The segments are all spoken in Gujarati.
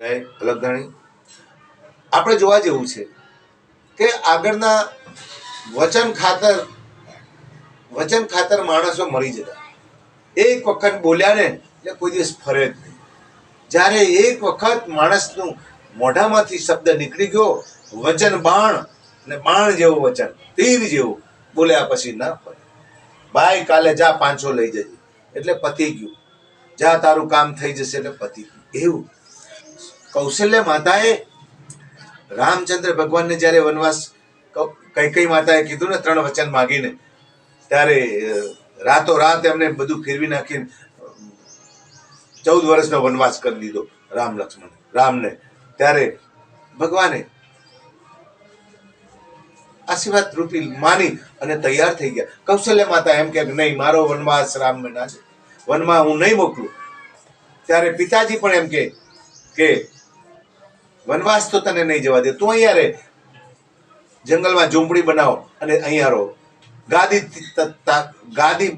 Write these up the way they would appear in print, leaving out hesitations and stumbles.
અલગ ગણી આપણે જોવા જેવું છે કે આગળના વચન ખાતર માણસો મરી જતા. એક વખત બોલ્યા ને એટલે કોઈ દિવસ ફરે જ નહીં. જ્યારે એક વખત માણસનું મોઢામાંથી શબ્દ નીકળી ગયો, વચન બાણ, અને બાણ જેવું વચન, તીર જેવું, બોલ્યા પછી ના ફરે. ભાઈ કાલે જા 500 લઈ જજે એટલે પતી ગયું, જા તારું કામ થઈ જશે એટલે પતી ગયું. એવું કૌશલ્ય માતાએ રામચંદ્ર ભગવાનને જ્યારે વનવાસ કૈકેયી માતાએ કીધું ને 3 વચન માગીને, ત્યારે રાતોરાત એમને બધું ફેરવી નાખીને 14 વર્ષનો વનવાસ કરી દીધો રામને. ત્યારે ભગવાને આશીર્વાદ રૂપી માની અને તૈયાર થઈ ગયા. કૌશલ્ય માતા એમ કે નહીં, મારો વનવાસ રામ ના છે, વનમાં હું નહીં મોકલું. ત્યારે પિતાજી પણ એમ કે વનવાસ તો તને નહીં જવા દે, તું અહીંયા રહે, જંગલમાં ઝૂંપડી બનાવો અને અહીંયા રહો, ગાદી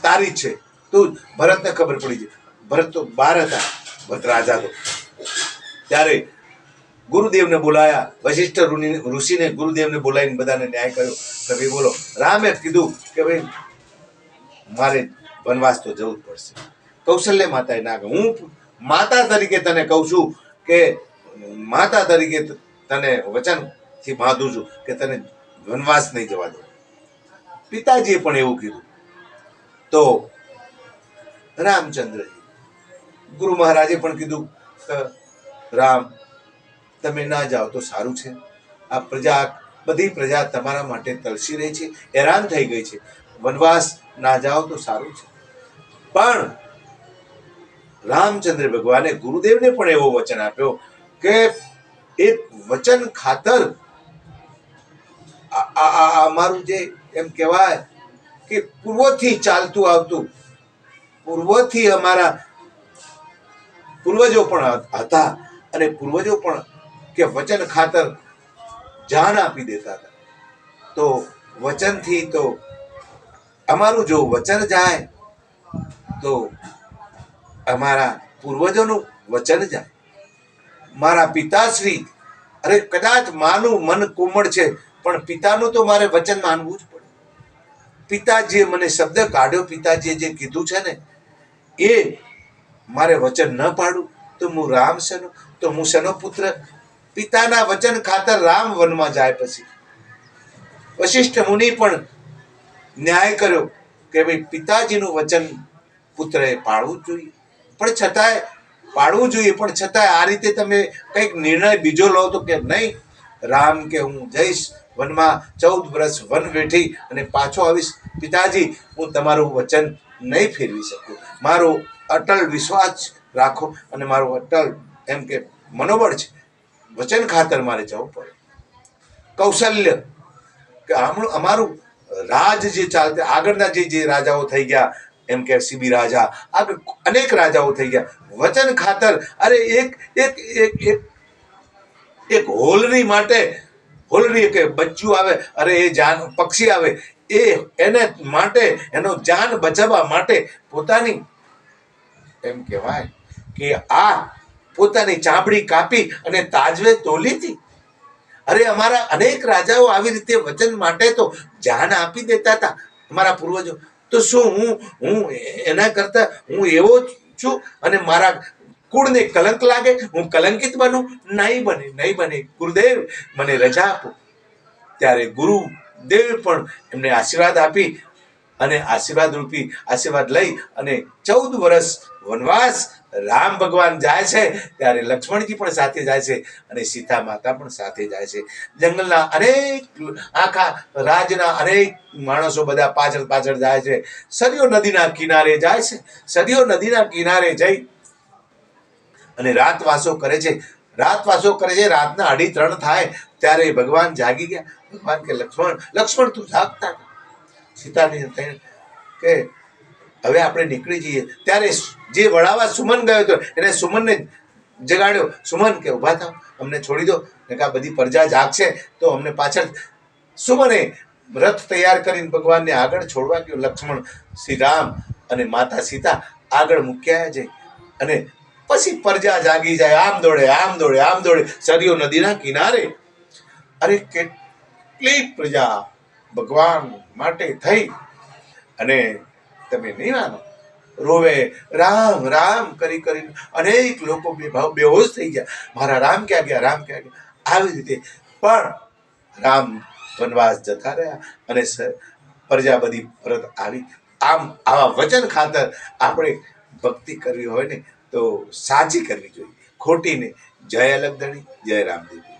તારી છે. તું ભરતને ખબર પડી જાય, ભરત તો 12 હતા, ભરત રાજા તો. ત્યારે ગુરુદેવને બોલાયા, વશિષ્ઠ ઋષિને ગુરુદેવને બોલાવીને બધાને ન્યાય કર્યો કે ભાઈ બોલો. રામે કીધું કે ભાઈ મારે વનવાસ તો જવું જ પડશે. કૌશલ્ય માતાએ ના કહ્યું, હું માતા તરીકે તને કહું છું કે માતા તરીકે તને વચનથી બાંધું છું કે તને વનવાસ નહીં જવા દો. પિતાજીએ પણ એવું કીધું. તો રામચંદ્રજી, ગુરુ મહારાજે પણ કીધું કે રામ, તમે ના જાઓ તો સારું છે. આ બધી પ્રજા તમારા માટે તરસી રહી છે, હેરાન થઈ ગઈ છે. વનવાસ ના જાઓ તો સારું છે. પણ રામચંદ્ર ભગવાને ગુરુદેવને પણ એવો વચન આપ્યો કે એક વચન ખાતર અમારું જે એમ કહેવાય કે પૂર્વથી ચાલતું આવતું, પૂર્વથી અમારા પૂર્વજો પણ હતા, અને પૂર્વજો પણ કે વચન ખાતર જાન આપી દેતા હતા. તો વચનથી તો અમારું જો વચન જાય તો અમારા પૂર્વજોનું વચન જાય. મારા પિતાશ્રી, અરે કદાચ માનું મન કોમળ છે, પણ પિતાનું તો મારે વચન માનવું જ પડે. પિતાજીએ મને શબ્દ કાઢ્યો, પિતાજીએ જે કીધું છે ને એ મારે વચન ન પાડું તો હું રામ શેનો, તો હું શેનો પુત્ર. પિતાના વચન ખાતર રામ વનમાં જાય. પછી વશિષ્ઠ મુનિ પણ ન્યાય કર્યો કે ભાઈ પિતાજીનું વચન પુત્રએ પાળવું જ જોઈએ, પણ છતાંય પાડવું જોઈએ, પણ છતાંય આ રીતે તમે કંઈક નિર્ણય બીજો લો તો કે નહીં. રામ કે હું જઈશ વનમાં, 14 વર્ષ વન વેઠી અને પાછો આવીશ. પિતાજી, હું તમારું વચન નહીં ફેરવી શકું. મારો અટલ વિશ્વાસ રાખો અને મારું અટલ એમ કે મનોબળ છે, વચન ખાતર મારે જવું પડે. કૌશલ્ય કે અમારું રાજ જે ચાલते આગળના જે રાજાઓ થઈ ગયા, એમ કે સીબી રાજા, આગળ અનેક રાજાઓ થઈ ગયા, વચન ખાતર. અરે એક હોલની માટે, હોલની કે બચ્ચું આવે, અરે એ જાન પક્ષી આવે, એને માટે, એનો જાન બચાવવા માટે પોતાની એમ કહેવાય કે પોતાની ચામડી કાપી અને તાજવે તોલી હતી. અરે અમારા અનેક રાજાઓ આવી રીતે વચન માટે તો જાન આપી દેતા હતા, અમારા પૂર્વજો. તો શું હું એના કરતા હું એવો છું અને મારા કુળને કલંક લાગે, હું કલંકિત બનું? નહીં બને. ગુરુદેવ મને રજા આપો. ત્યારે ગુરુદેવ પણ એમને આશીર્વાદ આપી અને આશીર્વાદ રૂપી આશીર્વાદ લઈ અને 14 વર્ષ વનવાસ રામ ભગવાન જાય છે. ત્યારે લક્ષ્મણજી પણ સાથે જાય છે અને સીતા માતા પણ સાથે જાય છે. જંગલના અનેક, આખા રાજના અનેક માણસો બધા પાછળ જાય છે. સરયુ નદીના કિનારે જાય છે. સરયુ નદીના કિનારે જઈ અને રાતવાસો કરે છે. રાતના 2:30 થાય ત્યારે ભગવાન જાગી ગયા. ભગવાન કે લક્ષ્મણ તું જાગતા. સીતાની કે હવે આપણે નીકળી જઈએ. ત્યારે જે વળાવા સુમન ગયો હતો એને સુમનને જગાડ્યો. સુમન કે ઉભા થાવ, અમને છોડી દો, કે આ બધી પ્રજા જાગશે તો અમને પાછળ. સુમને રથ તૈયાર કરીને ભગવાનને આગળ છોડવા ગયો. લક્ષ્મણ, શ્રી રામ અને માતા સીતા આગળ મૂક્યા છે અને પછી પ્રજા જાગી જાય, આમ દોડે આમ દોડે આમ દોડે સરયુ નદીના કિનારે. અરે કેટલી પ્રજા ભગવાન માટે થઈ અને તમે નહીં માનો, રોવે રામ રામ કરી કરીને અનેક લોકો બેહોશ થઈ ગયા. મારા રામ ક્યાં ગયા, રામ ક્યાં ગયા? આવી રીતે પણ રામ વનવાસ જતા રહ્યા અને પ્રજા બધી પરત આવી. આમ આવા વચન ખાતર આપણે ભક્તિ કરવી હોય ને તો સાચી કરવી જોઈએ, ખોટી ને. જય અલગધણી, જય રામદેવ.